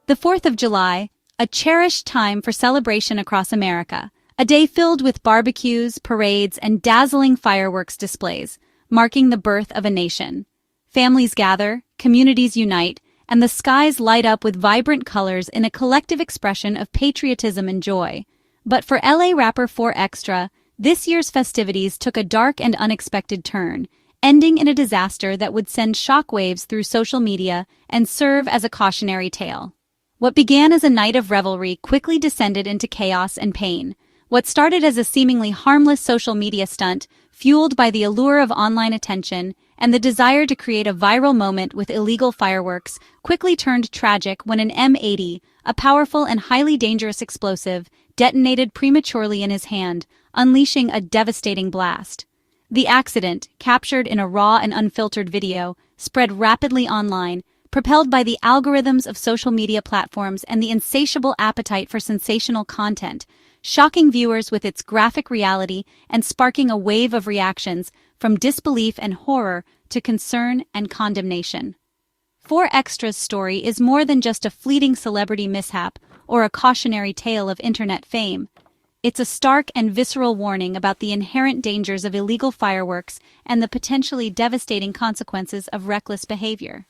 The 4th of July, a cherished time for celebration across America, a day filled with barbecues, parades, and dazzling fireworks displays, marking the birth of a nation. Families gather, communities unite, and the skies light up with vibrant colors in a collective expression of patriotism and joy. But for LA rapper 4Extra, this year's festivities took a dark and unexpected turn, ending in a disaster that would send shockwaves through social media and serve as a cautionary tale. What began as a night of revelry quickly descended into chaos and pain. What started as a seemingly harmless social media stunt, fueled by the allure of online attention and the desire to create a viral moment with illegal fireworks, quickly turned tragic when an M80, a powerful and highly dangerous explosive, detonated prematurely in his hand, unleashing a devastating blast. The accident, captured in a raw and unfiltered video, spread rapidly online, propelled by the algorithms of social media platforms and the insatiable appetite for sensational content, shocking viewers with its graphic reality and sparking a wave of reactions from disbelief and horror to concern and condemnation. 4Extra's story is more than just a fleeting celebrity mishap or a cautionary tale of internet fame. It's a stark and visceral warning about the inherent dangers of illegal fireworks and the potentially devastating consequences of reckless behavior.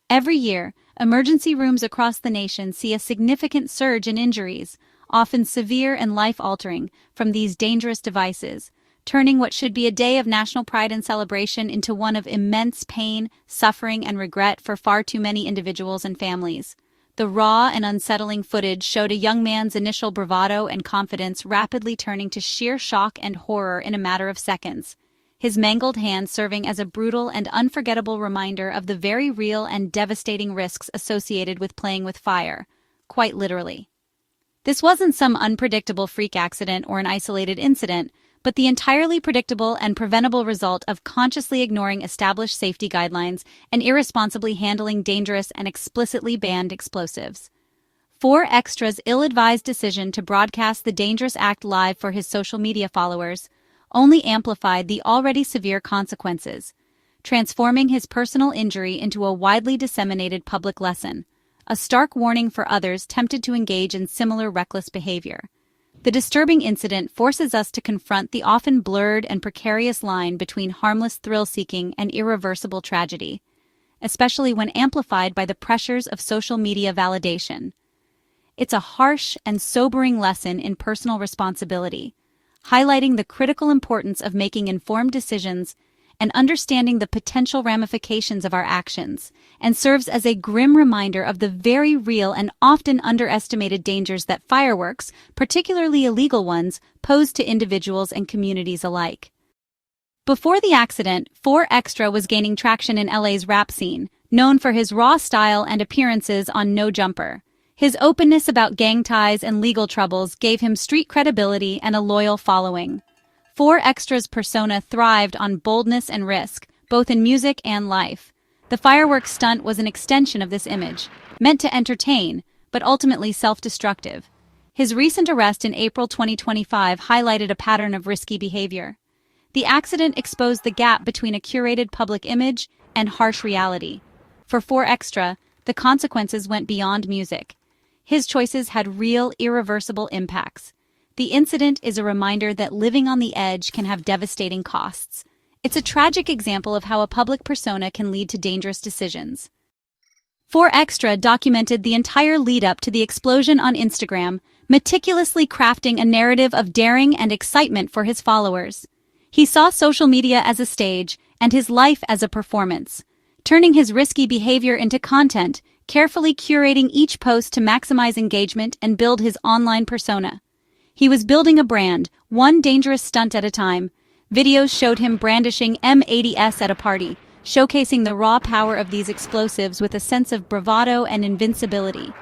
Every year, emergency rooms across the nation see a significant surge in injuries, often severe and life-altering, from these dangerous devices, turning what should be a day of national pride and celebration into one of immense pain, suffering, and regret for far too many individuals and families. The raw and unsettling footage showed a young man's initial bravado and confidence rapidly turning to sheer shock and horror in a matter of seconds, his mangled hand serving as a brutal and unforgettable reminder of the very real and devastating risks associated with playing with fire, quite literally. This wasn't some unpredictable freak accident or an isolated incident, but the entirely predictable and preventable result of consciously ignoring established safety guidelines and irresponsibly handling dangerous and explicitly banned explosives. 4Extra's ill-advised decision to broadcast the dangerous act live for his social media followers only amplified the already severe consequences, transforming his personal injury into a widely disseminated public lesson, a stark warning for others tempted to engage in similar reckless behavior. The disturbing incident forces us to confront the often blurred and precarious line between harmless thrill-seeking and irreversible tragedy, especially when amplified by the pressures of social media validation. It's a harsh and sobering lesson in personal responsibility, highlighting the critical importance of making informed decisions and understanding the potential ramifications of our actions, and serves as a grim reminder of the very real and often underestimated dangers that fireworks, particularly illegal ones, pose to individuals and communities alike. Before the accident, 4Extra was gaining traction in LA's rap scene, known for his raw style and appearances on No Jumper. His openness about gang ties and legal troubles gave him street credibility and a loyal following. 4Extra's persona thrived on boldness and risk, both in music and life. The fireworks stunt was an extension of this image, meant to entertain, but ultimately self-destructive. His recent arrest in April 2025 highlighted a pattern of risky behavior. The accident exposed the gap between a curated public image and harsh reality. For 4Extra, the consequences went beyond music. His choices had real, irreversible impacts. The incident is a reminder that living on the edge can have devastating costs. It's a tragic example of how a public persona can lead to dangerous decisions. 4Extra documented the entire lead-up to the explosion on Instagram, meticulously crafting a narrative of daring and excitement for his followers. He saw social media as a stage and his life as a performance, turning his risky behavior into content, carefully curating each post to maximize engagement and build his online persona. He was building a brand, one dangerous stunt at a time. Videos showed him brandishing M80s at a party, showcasing the raw power of these explosives with a sense of bravado and invincibility.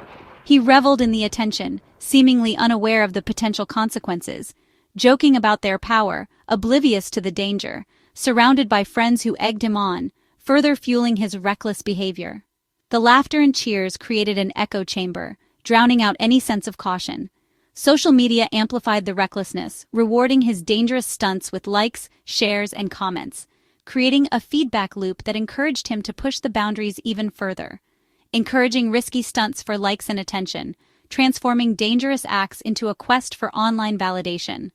He reveled in the attention, seemingly unaware of the potential consequences, joking about their power, oblivious to the danger, surrounded by friends who egged him on, further fueling his reckless behavior. The laughter and cheers created an echo chamber, drowning out any sense of caution. Social media amplified the recklessness, rewarding his dangerous stunts with likes, shares, and comments, creating a feedback loop that encouraged him to push the boundaries even further. encouraging risky stunts for likes and attention, transforming dangerous acts into a quest for online validation.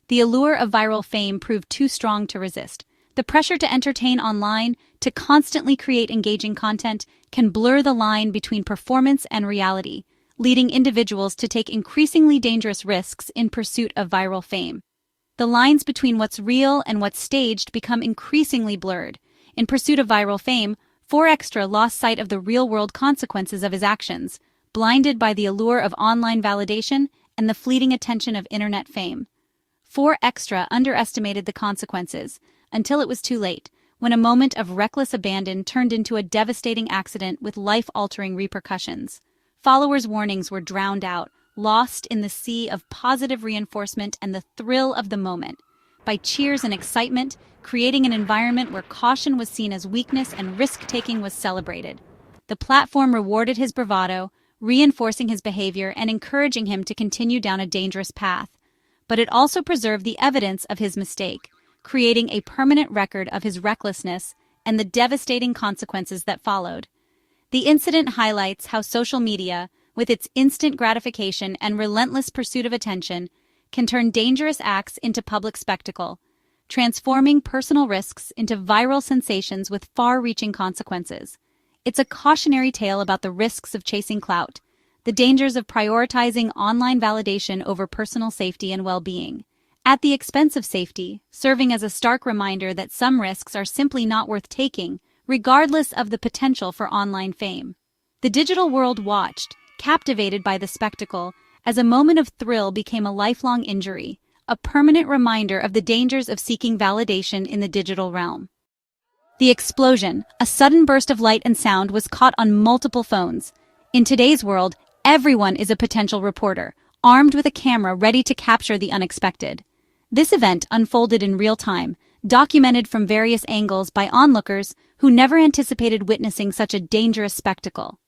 The allure of viral fame proved too strong to resist. The pressure to entertain online, to constantly create engaging content, can blur the line between performance and reality, leading individuals to take increasingly dangerous risks in pursuit of viral fame. The lines between what's real and what's staged become increasingly blurred. In pursuit of viral fame, 4Extra lost sight of the real-world consequences of his actions, blinded by the allure of online validation and the fleeting attention of internet fame. 4Extra underestimated the consequences, until it was too late, when a moment of reckless abandon turned into a devastating accident with life-altering repercussions. Followers' warnings were drowned out, lost in the sea of positive reinforcement and the thrill of the moment, by cheers and excitement, creating an environment where caution was seen as weakness and risk-taking was celebrated. The platform rewarded his bravado, reinforcing his behavior and encouraging him to continue down a dangerous path. But it also preserved the evidence of his mistake, creating a permanent record of his recklessness and the devastating consequences that followed. The incident highlights how social media, with its instant gratification and relentless pursuit of attention, can turn dangerous acts into public spectacle, transforming personal risks into viral sensations with far-reaching consequences. It's a cautionary tale about the risks of chasing clout, the dangers of prioritizing online validation over personal safety and well-being, at the expense of safety, serving as a stark reminder that some risks are simply not worth taking, regardless of the potential for online fame. The digital world watched, captivated by the spectacle, as a moment of thrill became a lifelong injury, a permanent reminder of the dangers of seeking validation in the digital realm. The explosion, a sudden burst of light and sound, was caught on multiple phones. In today's world, everyone is a potential reporter, armed with a camera ready to capture the unexpected. This event unfolded in real time, documented from various angles by onlookers who never anticipated witnessing such a dangerous spectacle.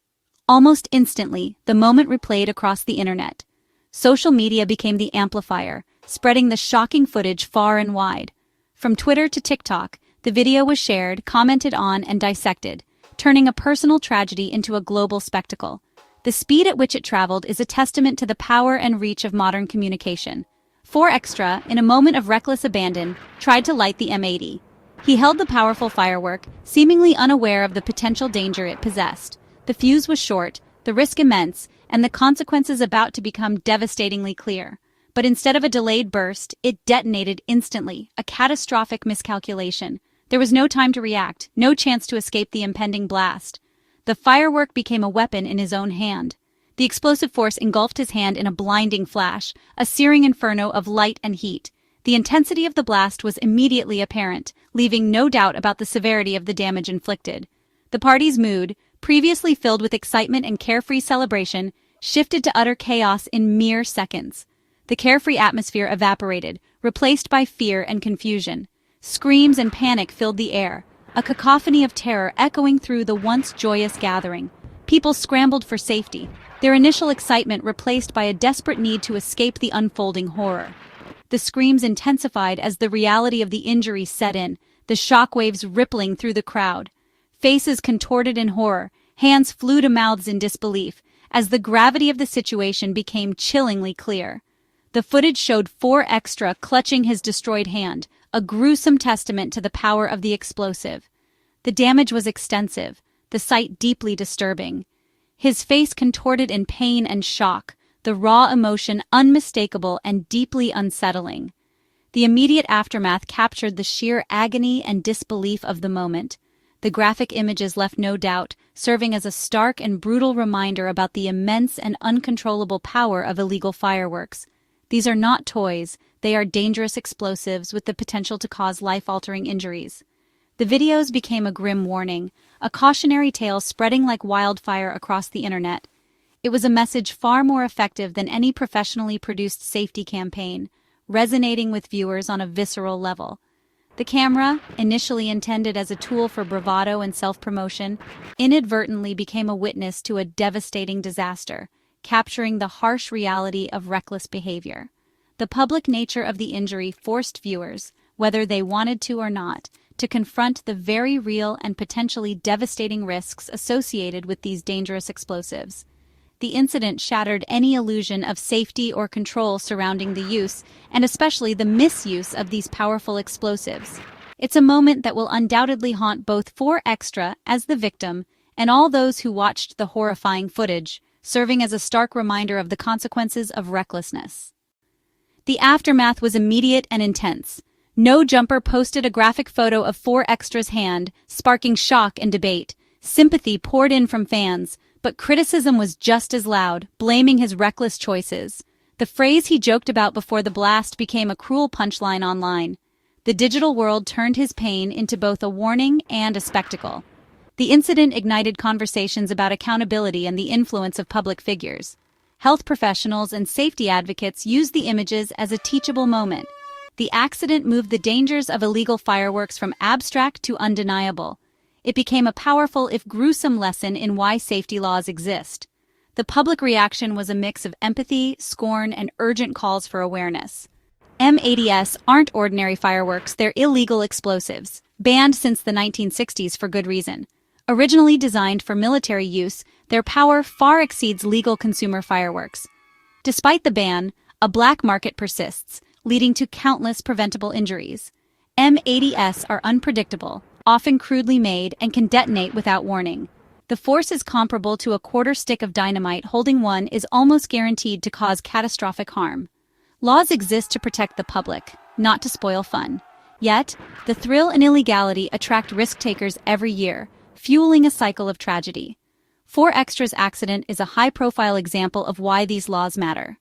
Almost instantly, the moment replayed across the internet. Social media became the amplifier, spreading the shocking footage far and wide. From Twitter to TikTok, the video was shared, commented on, and dissected, turning a personal tragedy into a global spectacle. The speed at which it traveled is a testament to the power and reach of modern communication. 4Extra, in a moment of reckless abandon, tried to light the M80. He held the powerful firework, seemingly unaware of the potential danger it possessed. The fuse was short, the risk immense, and the consequences about to become devastatingly clear. But instead of a delayed burst, it detonated instantly, a catastrophic miscalculation. There was no time to react, no chance to escape the impending blast. The firework became a weapon in his own hand. The explosive force engulfed his hand in a blinding flash, a searing inferno of light and heat. The intensity of the blast was immediately apparent, leaving no doubt about the severity of the damage inflicted. The party's mood, previously filled with excitement and carefree celebration, shifted to utter chaos in mere seconds. The carefree atmosphere evaporated, replaced by fear and confusion. Screams and panic filled the air, a cacophony of terror echoing through the once joyous gathering. People scrambled for safety, their initial excitement replaced by a desperate need to escape the unfolding horror. The screams intensified as the reality of the injury set in, the shockwaves rippling through the crowd. Faces contorted in horror, hands flew to mouths in disbelief, as the gravity of the situation became chillingly clear. The footage showed 4Extra clutching his destroyed hand, a gruesome testament to the power of the explosive. The damage was extensive, the sight deeply disturbing. His face contorted in pain and shock, the raw emotion unmistakable and deeply unsettling. The immediate aftermath captured the sheer agony and disbelief of the moment. The graphic images left no doubt, serving as a stark and brutal reminder about the immense and uncontrollable power of illegal fireworks. These are not toys, they are dangerous explosives with the potential to cause life-altering injuries. The videos became a grim warning, a cautionary tale spreading like wildfire across the internet. It was a message far more effective than any professionally produced safety campaign, resonating with viewers on a visceral level. The camera, initially intended as a tool for bravado and self-promotion, inadvertently became a witness to a devastating disaster, capturing the harsh reality of reckless behavior. The public nature of the injury forced viewers, whether they wanted to or not, to confront the very real and potentially devastating risks associated with these dangerous explosives. The incident shattered any illusion of safety or control surrounding the use, and especially the misuse of these powerful explosives. It's a moment that will undoubtedly haunt both 4Extra as the victim and all those who watched the horrifying footage, serving as a stark reminder of the consequences of recklessness. The aftermath was immediate and intense. No Jumper posted a graphic photo of 4Extra's hand, sparking shock and debate. Sympathy poured in from fans, but criticism was just as loud, blaming his reckless choices. The phrase he joked about before the blast became a cruel punchline online. The digital world turned his pain into both a warning and a spectacle. The incident ignited conversations about accountability and the influence of public figures. Health professionals and safety advocates used the images as a teachable moment. The accident moved the dangers of illegal fireworks from abstract to undeniable. It became a powerful, if gruesome, lesson in why safety laws exist. The public reaction was a mix of empathy, scorn, and urgent calls for awareness. M80s aren't ordinary fireworks, they're illegal explosives, banned since the 1960s for good reason. Originally designed for military use, their power far exceeds legal consumer fireworks. Despite the ban, a black market persists, leading to countless preventable injuries. M80s are unpredictable, often crudely made, and can detonate without warning. The force is comparable to a quarter stick of dynamite. Holding one is almost guaranteed to cause catastrophic harm. Laws exist to protect the public, not to spoil fun. Yet, the thrill and illegality attract risk-takers every year, fueling a cycle of tragedy. 4Extra's accident is a high-profile example of why these laws matter.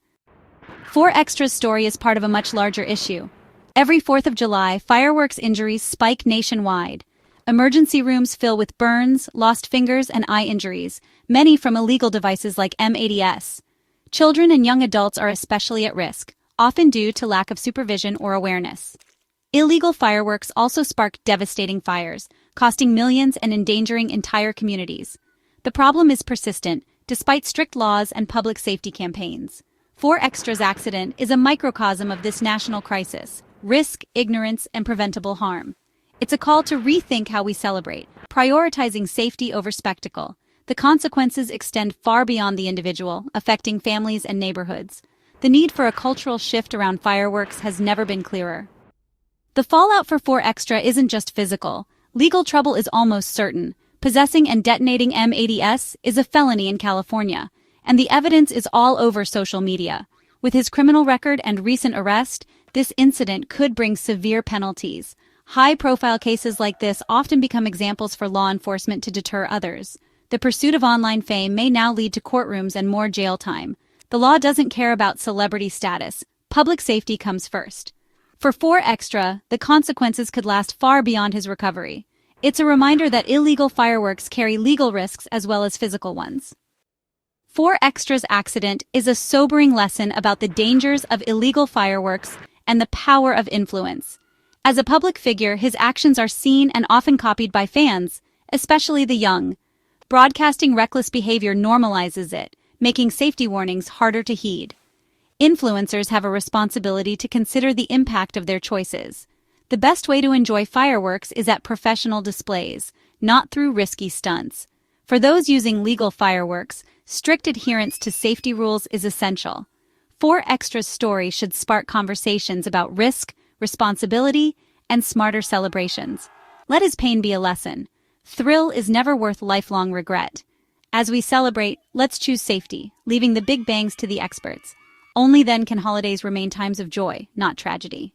4Extra's story is part of a much larger issue. Every 4th of July, fireworks injuries spike nationwide. Emergency rooms fill with burns, lost fingers, and eye injuries, many from illegal devices like M80s. Children and young adults are especially at risk, often due to lack of supervision or awareness. Illegal fireworks also spark devastating fires, costing millions and endangering entire communities. The problem is persistent, despite strict laws and public safety campaigns. 4Extra's accident is a microcosm of this national crisis: risk, ignorance, and preventable harm. It's a call to rethink how we celebrate, prioritizing safety over spectacle. The consequences extend far beyond the individual, affecting families and neighborhoods. The need for a cultural shift around fireworks has never been clearer. The fallout for 4Extra isn't just physical. Legal trouble is almost certain. Possessing and detonating M80s is a felony in California, and the evidence is all over social media. With his criminal record and recent arrest, this incident could bring severe penalties. High-profile cases like this often become examples for law enforcement to deter others. The pursuit of online fame may now lead to courtrooms and more jail time. The law doesn't care about celebrity status. Public safety comes first. For 4Extra, the consequences could last far beyond his recovery. It's a reminder that illegal fireworks carry legal risks as well as physical ones. 4Extra's accident is a sobering lesson about the dangers of illegal fireworks and the power of influence. As a public figure, his actions are seen and often copied by fans, especially the young. Broadcasting reckless behavior normalizes it, making safety warnings harder to heed. Influencers have a responsibility to consider the impact of their choices. The best way to enjoy fireworks is at professional displays, not through risky stunts. For those using legal fireworks, strict adherence to safety rules is essential. 4Extra's story should spark conversations about risk, responsibility, and smarter celebrations. Let his pain be a lesson. Thrill is never worth lifelong regret. As we celebrate, let's choose safety, leaving the big bangs to the experts. Only then can holidays remain times of joy, not tragedy.